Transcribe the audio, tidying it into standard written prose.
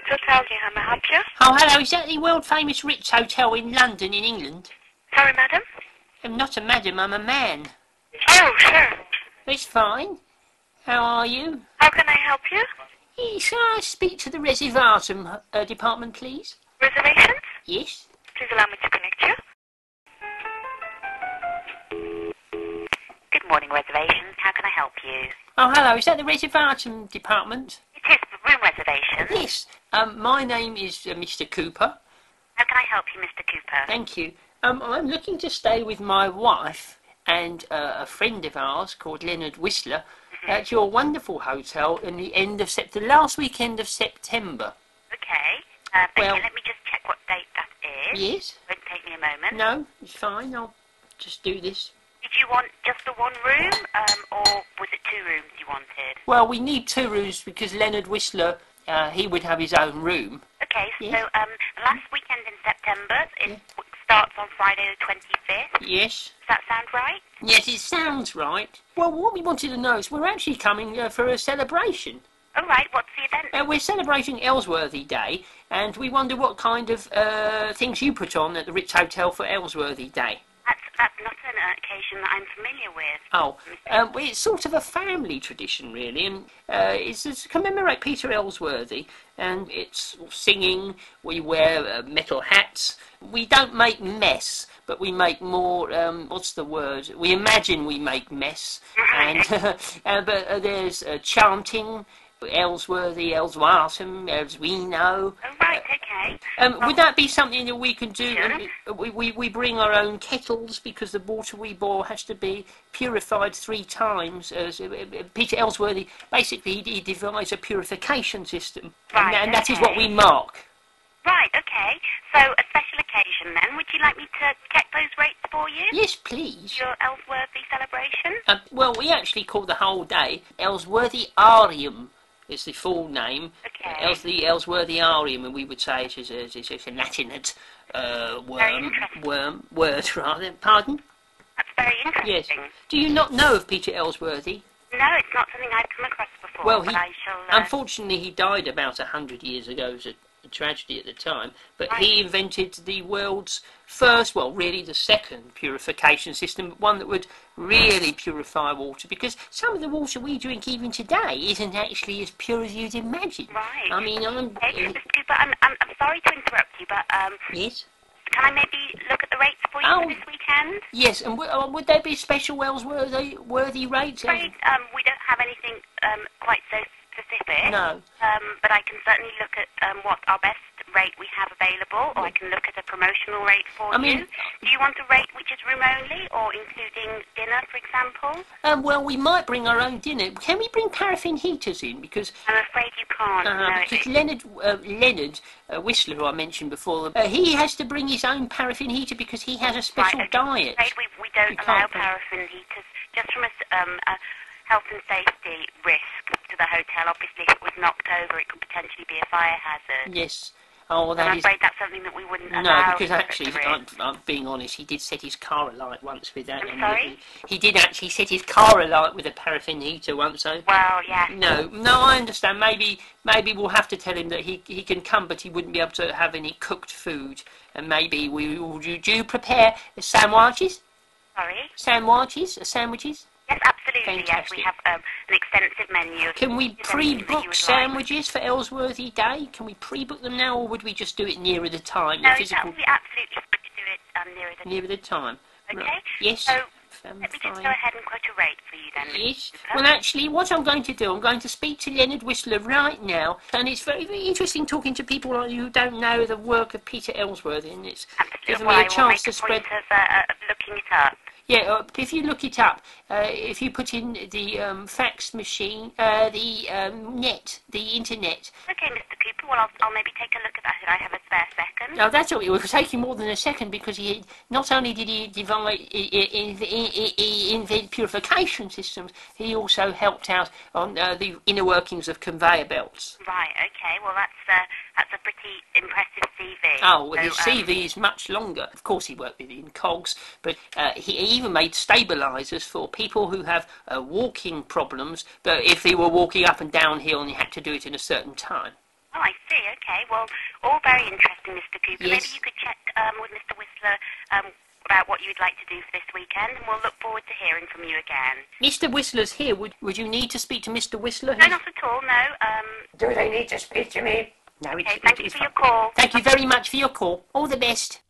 Hotel, how may I help you? Oh, hello. Is that the world-famous Ritz Hotel in London, in England? Sorry, madam? I'm not a madam, I'm a man. Oh, sure. It's fine. How are you? How can I help you? Shall I speak to the reservation department, please? Reservations? Yes? Please allow me to connect you. Good morning, reservations. How can I help you? Oh, hello. Is that the reservation department? It is for room reservations. Yes. My name is Mr. Cooper. How can I help you, Mr. Cooper? Thank you. I'm looking to stay with my wife and a friend of ours called Leonard Whistler at your wonderful hotel in the last weekend of September. Okay. Well- Okay, let me just check what date that is. Yes? Won't take me a moment. No, it's fine. I'll just do this. Did you want just the one room, or was it 2 rooms you wanted? Well, we need 2 rooms because Leonard Whistler, he would have his own room. Okay, Yes. so the last weekend in September, it starts on Friday the 25th. Yes? Does that sound right? Yes, it sounds right. Well, what we wanted to know is we're actually coming for a celebration. All right, what's the event? We're celebrating Ellsworthy Day, and we wonder what kind of things you put on at the Ritz Hotel for Ellsworthy Day. That's not an occasion that I'm familiar with. Oh, well, it's sort of a family tradition, really, and it's to commemorate Peter Ellsworthy, and it's singing, we wear metal hats, we don't make mess, but we make more, what's the word, we imagine we make mess, and but there's chanting, Ellsworthy, Ellswortham, as we know. Oh, right, okay. Would that be something that we can do? Sure. We bring our own kettles because the water we boil has to be purified 3 times. Peter Ellsworthy, basically, he devised a purification system, Right, and that is okay. what we mark. Right, okay. So, a special occasion then. Would you like me to check those rates for you? Yes, please. Your Ellsworthy celebration? Well, we actually call the whole day Ellsworthyarium. Is the full name. Okay. The Ellsworthyarium, and we would say it's a Latin word rather. Pardon? That's very Yes. interesting. Do you not know of Peter Ellsworthy? No, it's not something I've come across before, Well, but I shall... unfortunately, he died about 100 years ago. It was a tragedy at the time. But Right. he invented the world's first, well, really the second purification system, one that would really purify water. Because some of the water we drink even today isn't actually as pure as you'd imagine. Right. I mean, Okay, Mr. Cooper, I'm sorry to interrupt you, but yes. can I maybe look at the rates for you Oh. for this weekend? Yes, and would there be special Ellsworthy rates? I'm afraid we don't have anything quite so specific. No. But I can certainly look at what our best rate we have available, or I can look at a promotional rate for you. Do you want a rate which is room only, or including dinner, for example? Well, we might bring our own dinner. Can we bring paraffin heaters in? Because I'm afraid you can't. No, because Leonard Whistler, who I mentioned before, he has to bring his own paraffin heater because he has a special diet. I'm afraid we don't You allow can't bring- paraffin heaters, just from a health and safety risk to the hotel. Obviously, if it was knocked over, it could potentially be a fire hazard. Yes. Oh, And that I'm is... afraid that's something that we wouldn't No, allow. because actually, such a risk. I'm being honest, he did set his car alight once with that. I'm and sorry? He did actually set his car alight with a paraffin heater once, so... Well, yeah. No, I understand. Maybe we'll have to tell him that he can come, but he wouldn't be able to have any cooked food. And maybe do you prepare sandwiches? Sorry? Sandwiches? Yes, absolutely. Fantastic. Yes, we have an extensive menu. Can we Is there anything that you pre-book would sandwiches for Ellsworthy Day? Can we pre-book them now, or would we just do it nearer the time? Like? the No, that would be absolutely fine to do it nearer the nearer the time. Okay? Right. Yes. So, let me just fine. go ahead and quote a rate for you then. Mr. Yes. Cooper. Well, actually, what I'm going to do, I'm going to speak to Leonard Whistler right now, and it's very, very interesting talking to people like you who don't know the work of Peter Ellsworthy, and it's given Well, me I a will chance make to a spread. point of looking it up. Yeah, if you look it up, if you put in the fax machine, the internet. Okay, Mr. Cooper. Well, I'll maybe take a look at that if I have a spare second. Now that's all. It was taking more than a second because he not only did he invent purification systems, he also helped out on the inner workings of conveyor belts. Right. Okay. Well, that's a pretty impressive CV. Oh, well, his So, CV is much longer. Of course, he worked with in cogs, but he even made stabilisers for people who have walking problems. But if they were walking up and downhill, and you had to do it in a certain time. Oh, I see. Okay. Well, all very interesting, Mr. Cooper. Yes. Maybe you could check with Mr. Whistler about what you'd like to do for this weekend, and we'll look forward to hearing from you again. Mr. Whistler's here. Would you need to speak to Mr. Whistler? No, not at all. No. Do they need to speak to me? No. Okay. Thank you for your call. Thank you very much for your call. All the best.